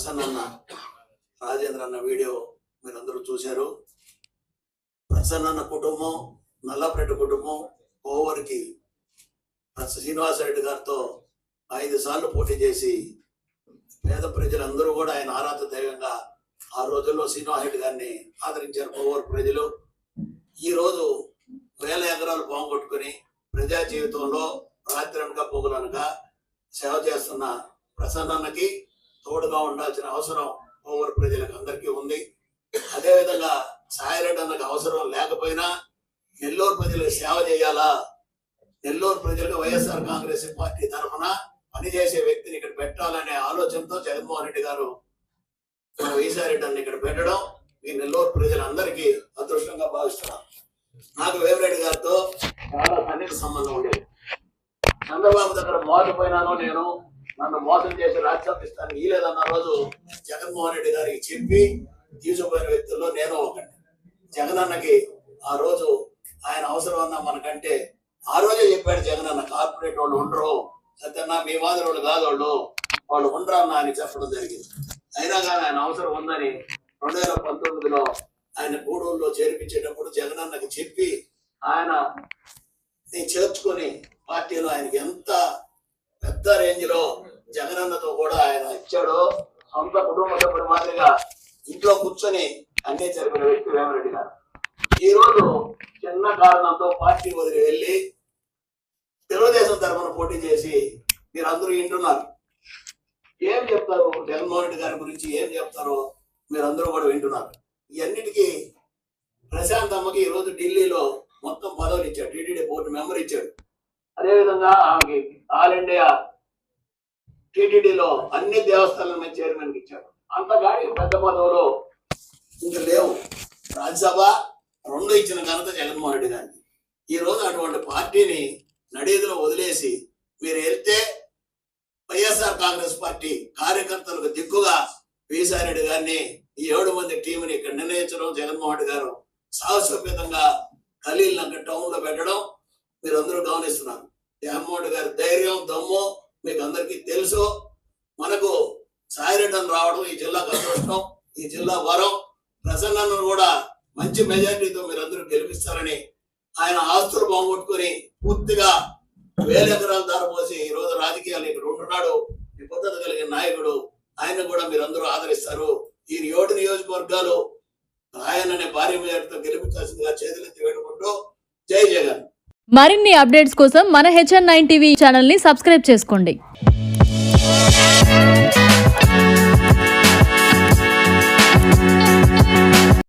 ప్రసన్న రాజేంద్ర అన్న వీడియో మీరందరూ చూశారు. ప్రసన్న కుటుంబం, నల్లపరెడ్డి కుటుంబం ఓవర్కి శ్రీనివాసరెడ్డి గారితో 5 సార్లు పోటీ చేసి పేద ప్రజలందరూ కూడా ఆయన ఆరాధ దైవంగా ఆ రోజుల్లో శ్రీనివాసరెడ్డి గారిని ఆదరించారు ఓవర్ ప్రజలు. ఈరోజు 1000 ఎకరాలు పోగొట్టుకుని ప్రజా జీవితంలో రాత్రనక పొగులనగా సేవ చేస్తున్న ప్రసన్నకి తోడుగా ఉండాల్సిన అవసరం ఓవర్ ప్రజలకు అందరికీ ఉంది. అదేవిధంగా సాయిరెడ్డి అన్నకు అవసరం లేకపోయినా నెల్లూరు ప్రజలకు సేవ చేయాలా, నెల్లూరు ప్రజలకు వైఎస్ఆర్ కాంగ్రెస్ పార్టీ తరఫున పనిచేసే వ్యక్తిని ఇక్కడ పెట్టాలనే ఆలోచనతో జగన్మోహన్ రెడ్డి గారు వైఎస్ఆర్ అన్న ఇక్కడ పెట్టడం ఈ నెల్లూరు ప్రజలందరికీ అదృష్టంగా భావిస్తున్నాను. నాకు వేమిరెడ్డి గారితో చాలా సన్నిహిత సంబంధం ఉండేది. చంద్రబాబు దగ్గర మోసపోయినాను, నేను నన్ను మోసం చేసి రాజ్యసభ ఇస్తాను ఇలేదన్న రోజు జగన్మోహన్ రెడ్డి గారికి చెప్పి తీసుకుపోయిన వ్యక్తుల్లో నేను ఒకటి. జగనన్నకి ఆ రోజు ఆయన అవసరం అన్నా మనకంటే ఆ రోజే చెప్పాడు జగనన్న, కార్పొరేట్ వాళ్ళు ఉండరు, సత్యన్న మీ మాదిరి వాళ్ళు కాదు, వాళ్ళు ఉండరు అన్న అని చెప్పడం జరిగింది. అయినా కానీ ఆయన అవసరం ఉందని 2019లో ఆయన గూడూరులో చేర్పించేటప్పుడు జగనన్నకి చెప్పి ఆయన చేర్చుకొని పార్టీలో ఆయనకి ఎంత పెద్ద రేంజ్ లో జగనన్నతో కూడా ఆయన ఇచ్చాడో, సొంత కుటుంబ సభ్యుల మాదిరిగా ఇంట్లో కూర్చొని అన్నీ జరిపిన వ్యక్తి వేమిరెడ్డి గారు. ఈ రోజు చిన్న కారణంతో పార్టీ వదిలి వెళ్ళి తెలుగుదేశం తరఫున పోటీ చేసి మీరు అందరూ వింటున్నారు. ఏం చెప్తారు జగన్మోహన్ రెడ్డి గారి గురించి, ఏం చెప్తారో మీరందరూ కూడా వింటున్నారు. ఇవన్నిటికీ ప్రశాంత్ అమ్మకి ఈ రోజు ఢిల్లీలో మొత్తం పదవులు ఇచ్చాడు, టీటీడీ బోర్డు మెంబర్ ఇచ్చాడు. అదేవిధంగా ఆమెకి ఆల్ ఇండియా టీటీడీలో అన్ని దేవస్థానాల మీద చైర్మన్ ఇచ్చాడు. అంతగాడి పెద్ద పదవులు ఇంకా లేవు. రాజ్యసభ 2 ఇచ్చిన ఘనత జగన్మోహన్ రెడ్డి గారికి. ఈ రోజు అటువంటి పార్టీని నడేదిలో వదిలేసి మీరు వెళ్తే వైఎస్ఆర్ కాంగ్రెస్ పార్టీ కార్యకర్తలకు దిక్కుగా వీసారెడ్డి రెడ్డి గారిని ఈ 7 మంది టీంని ఇక్కడ నిర్ణయించడం, జగన్మోహన్ రెడ్డి గారు సాహసోపేతంగా ఖలీల్ నగర్ టౌన్ లో పెట్టడం మీరందరూ గమనిస్తున్నారు. జగన్మోహన్ రెడ్డి గారి ధైర్యం, దమ్ము మీకు అందరికీ తెలుసు. మనకు సాయిరెడ్డి రావడం ఈ జిల్లాకు అదృష్టం, ఈ జిల్లా వరం. ప్రసన్నను కూడా మంచి మెజార్టీతో మీరందరూ గెలిపిస్తారని ఆయన ఆస్తులు పోగొట్టుకుని పూర్తిగా 1000 ఎకరాలు దారపోసి ఈ రోజు రాజకీయాలు ఇక్కడ ఉంటున్నాడు. నిబద్ధత కలిగిన నాయకుడు. ఆయన కూడా మీరందరూ ఆదరిస్తారు. ఈ 7 నియోజకవర్గాలు ఆయననే భారీ మెజార్టీతో గెలిపించాల్సిందిగా చేతులెత్తి వేడుకుంటూ జై జగన్. మరిన్ని అప్డేట్స్ కోసం మన HN9 టీవీ ఛానల్ ని సబ్స్క్రైబ్ చేసుకోండి.